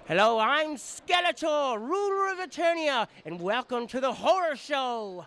Hello, I'm Skeletor, ruler of Eternia, and welcome to the horror show.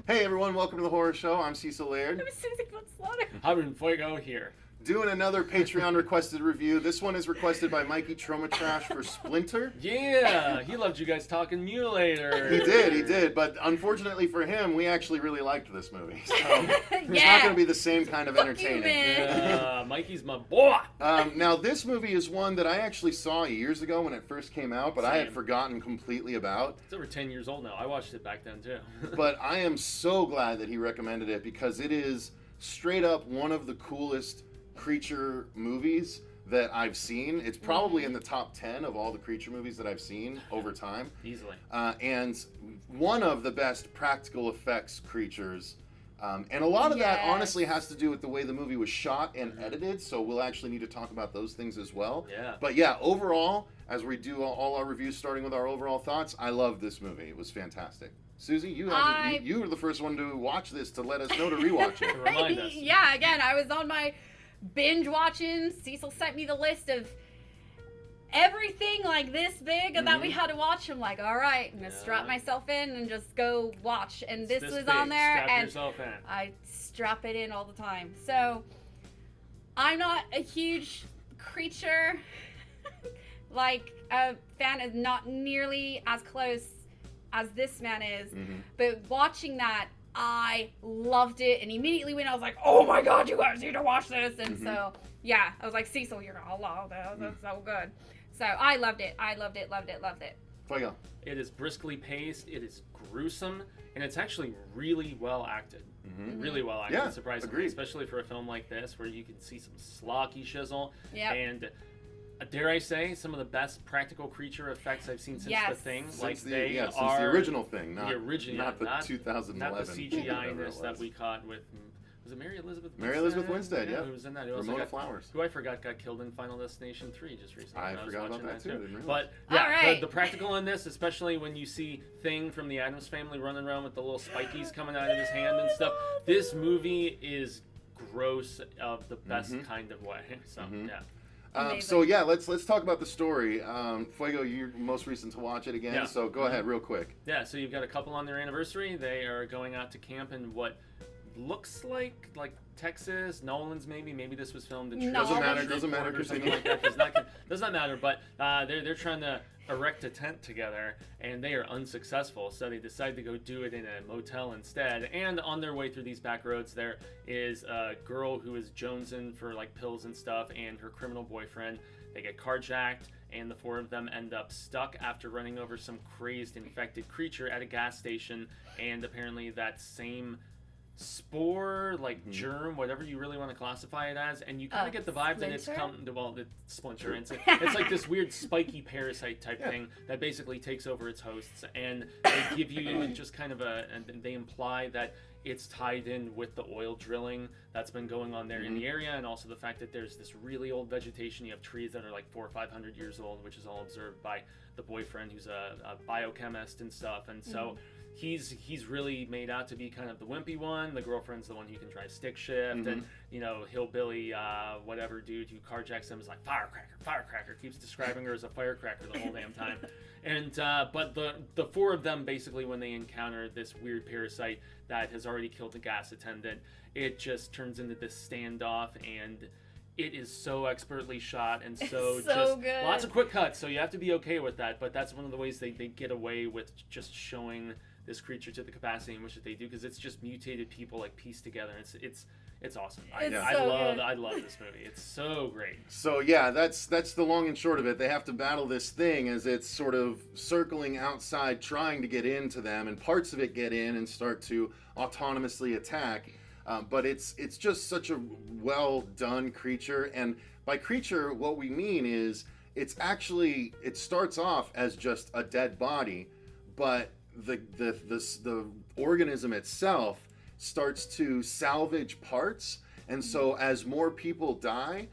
Hey everyone, welcome to the horror show. I'm Cecil Laird. I'm Susie Slaughter. I'm in Fuego here. Doing another Patreon requested review. This one is requested by Mikey TromaTrash for Splinter. Yeah, he loved you guys talking Mutilator. He did. But unfortunately for him, we actually really liked this movie. So it's not going to be the same kind of entertaining. Yeah, Mikey's my boy. Now, this movie is one that I actually saw years ago when it first came out, but I had forgotten completely about. It's over 10 years old now. I watched it back then, too. But I am so glad that he recommended it because it is straight up one of the coolest creature movies that I've seen. It's probably in the top 10 of all the creature movies that I've seen over time. Easily. And one of the best practical effects creatures. And a lot of that honestly has to do with the way the movie was shot and edited, so we'll actually need to talk about those things as well. Yeah. But yeah, overall, as we do all our reviews starting with our overall thoughts, I love this movie. It was fantastic. Susie, you were the first one to watch this to let us know to rewatch it. To remind us. Yeah, again, I was on my binge watching. Cecil sent me the list of everything like this big that we had to watch. I'm like, all right, I'm gonna strap myself in and just go watch. And this was big. on there, Strap and yourself in. I strap it in all the time. So I'm not a huge creature like a fan is not nearly as close as this man is, but watching that, I loved it, and immediately when I was like, oh my god, you guys need to watch this. And so yeah, I was like, Cecil, you're gonna love this. That's so good. So I loved it. Loved it. Fuego. It is briskly paced, it is gruesome, and it's actually really well acted. Really well acted, surprisingly. Agreed. Especially for a film like this where you can see some slocky shizzle. Yep. And dare I say, some of the best practical creature effects I've seen since The Thing. Since the original Thing, not the 2011. Not the CGI-ness that we caught with, was it Mary Elizabeth Winstead? Mary Elizabeth Winstead, yeah. Who was in that? Ramona Flowers. Who I forgot got killed in Final Destination 3 just recently. I forgot about that too. I didn't realize. But yeah, the practical in this, especially when you see Thing from the Addams Family running around with the little spikies coming out of his hand and stuff. This movie is gross of the best kind of way. So yeah. So yeah, let's talk about the story. Fuego, you're most recent to watch it again, so go ahead real quick. Yeah, so you've got a couple on their anniversary. They are going out to camp in what looks like Texas, Nolan's maybe this was filmed in Doesn't matter. or something like that. Does not matter. But they're trying to erect a tent together, and they are unsuccessful. So they decide to go do it in a motel instead. And on their way through these back roads, there is a girl who is jonesing for like pills and stuff, and her criminal boyfriend. They get carjacked, and the four of them end up stuck after running over some crazed infected creature at a gas station. And apparently that same spore, like germ, whatever you really want to classify it as, and you kind of get the vibe that it's Splinter. It's like this weird spiky parasite type thing that basically takes over its hosts, and they give you just kind of and they imply that it's tied in with the oil drilling that's been going on there in the area, and also the fact that there's this really old vegetation. You have trees that are like 400 or 500 years old, which is all observed by the boyfriend, who's a biochemist and stuff, and so he's really made out to be kind of the wimpy one. The girlfriend's the one who can drive stick shift, and hillbilly whatever dude who carjacks him is like firecracker, keeps describing her as a firecracker the whole damn time. And but the four of them, basically, when they encounter this weird parasite that has already killed the gas attendant, it just turns into this standoff, and it is so expertly shot and so just good. Lots of quick cuts, so you have to be okay with that. But that's one of the ways they get away with just showing this creature to the capacity in which they do, because it's just mutated people like pieced together. It's awesome. I love this movie. It's so great. So yeah, that's the long and short of it. They have to battle this thing as it's sort of circling outside, trying to get into them, and parts of it get in and start to autonomously attack. But it's just such a well done creature, and by creature, what we mean is it starts off as just a dead body, but the organism itself starts to salvage parts, and so as more people die,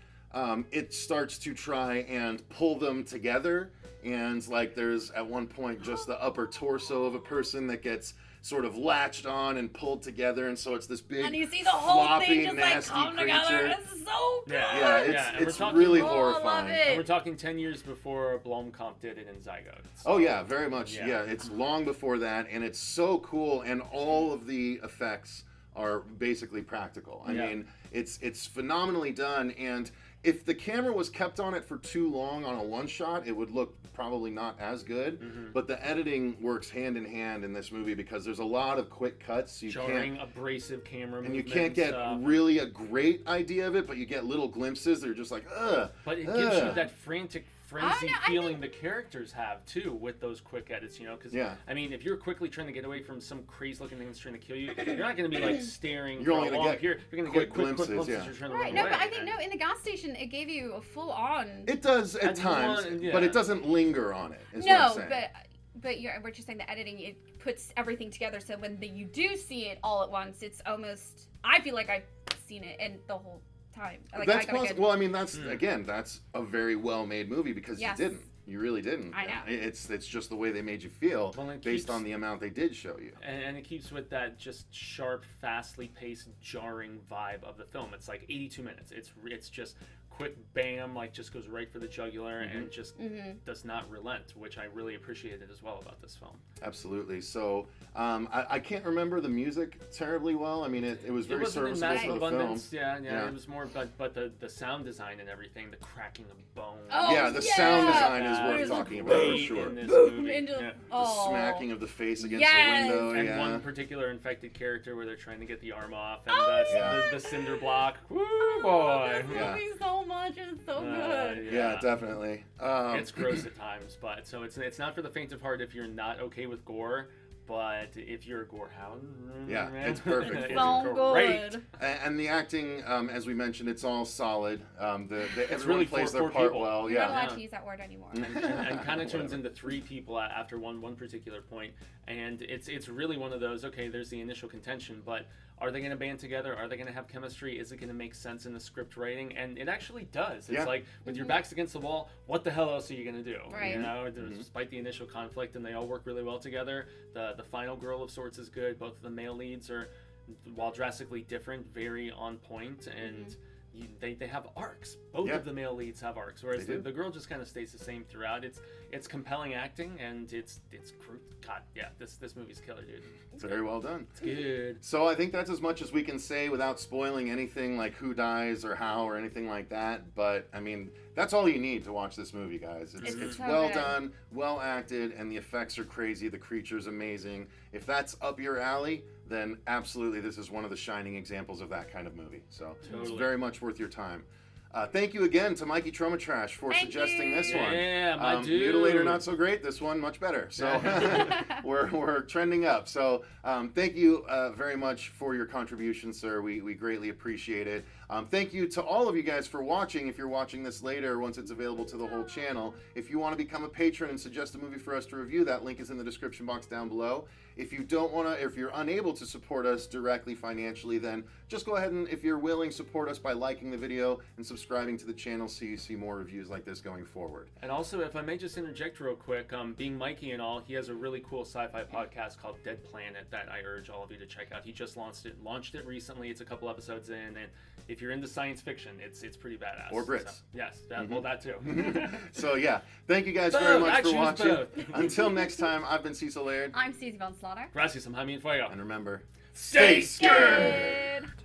it starts to try and pull them together, and like there's at one point just the upper torso of a person that gets sort of latched on and pulled together, and so it's this big, And you see the whole floppy, thing just like nasty come creature. together. It's so good. Yeah, and we're it's talking- really Oh, I love horrifying. it. And we're talking 10 years before Blomkamp did it in Zygote. So, Oh yeah, very much. Yeah. Yeah, it's long before that, and it's so cool, and all of the effects are basically practical. I Yeah. mean, it's phenomenally done, and if the camera was kept on it for too long on a one shot, it would look probably not as good. Mm-hmm. But the editing works hand in hand in this movie because there's a lot of quick cuts. You jarring, can't, abrasive camera and you movements, can't get really a great idea of it, but you get little glimpses that are just like, ugh. But it gives you that frantic, frenzy know, I feeling the characters have too with those quick edits, you know? Because Yeah. I mean, if you're quickly trying to get away from some crazy-looking thing that's trying to kill you, you're not going to be like staring You're for only a gonna long get period. You're going to quick get quick glimpses, glimpses. yeah. You're trying to Right, run no, away. but I think and- no, in the gas station it gave you a full on. It does at At times, one, yeah. but it doesn't linger on it. Is what I'm No, saying. but we're just saying the editing it puts everything together so when you do see it all at once, it's almost I feel like I've seen it and the whole time. Like, That's I got a possible. good- Well, I mean, that's again, that's a very well-made movie because Yes. you didn't. You really didn't. I know. It's just the way they made you feel Well, it based keeps- on the amount they did show you. And it keeps with that just sharp, fastly paced, jarring vibe of the film. It's like 82 minutes. It's just quick bam, like just goes right for the jugular and just does not relent, which I really appreciated as well about this film. Absolutely. So I can't remember the music terribly well. I mean, it was very It wasn't in serviceable massive for the film. abundance. Yeah, Yeah. it was more, but the sound design and everything, the cracking of bone. Oh, Yeah, the sound design is That worth is talking about for great sure. in this Boom movie. into Yeah. The smacking of the face against Yes. the window. And yeah. one particular infected character where they're trying to get the arm off, and Oh, the cinder block. Woo, boy! This Yeah. movie so much. It's so good. Yeah, definitely. It's gross at times, but so it's not for the faint of heart if you're not okay with gore. But if you're a gorehound, Yeah, it's perfect. it's So great. good. And the acting, as we mentioned, it's all solid. Everyone really plays for their part people. well. You're not Yeah. allowed to use that word anymore. and kind of turns into three people after one particular point, and it's really one of those. Okay, there's the initial contention, but are they going to band together? Are they going to have chemistry? Is it going to make sense in the script writing? And it actually does. It's Yeah. like with your backs against the wall, what the hell else are you going to do? Right. You know, despite the initial conflict, and they all work really well together. The final girl of sorts is good. Both of the male leads are, while drastically different, very on point, and they have arcs. Both Yeah. of the male leads have arcs, whereas They do. the girl just kind of stays the same throughout. It's compelling acting, and it's God, yeah, this movie's killer, dude. It's very well done. It's good. So I think that's as much as we can say without spoiling anything like who dies or how or anything like that. But I mean, that's all you need to watch this movie, guys. It's so well good. done, well acted, and the effects are crazy. The creature's amazing. If that's up your alley, then absolutely this is one of the shining examples of that kind of movie. So it's Totally. very much worth your time. Thank you again to Mikey TromaTrash for Thank suggesting you. this one. Yeah, my dude. Mutilator not so great. This one much better. So we're trending up. So thank you very much for your contribution, sir. We greatly appreciate it. Thank you to all of you guys for watching. If you're watching this later, once it's available to the whole channel, if you want to become a patron and suggest a movie for us to review, that link is in the description box down below. If you don't want to, if you're unable to support us directly financially, then just go ahead and, if you're willing, support us by liking the video and subscribing to the channel so you see more reviews like this going forward. And also, if I may just interject real quick, being Mikey and all, he has a really cool sci-fi podcast called Dead Planet that I urge all of you to check out. He just launched it recently. It's a couple episodes in, and if you're into science fiction, it's pretty badass. Or Brits. So, yes, well, that too. So yeah, thank you guys very Both. I much for choose watching. both. Until next time, I've been Cecil Laird. I'm Susie Von Slaughter. Gracias, I'm Jaime Fuego. And remember, Stay scared! Good.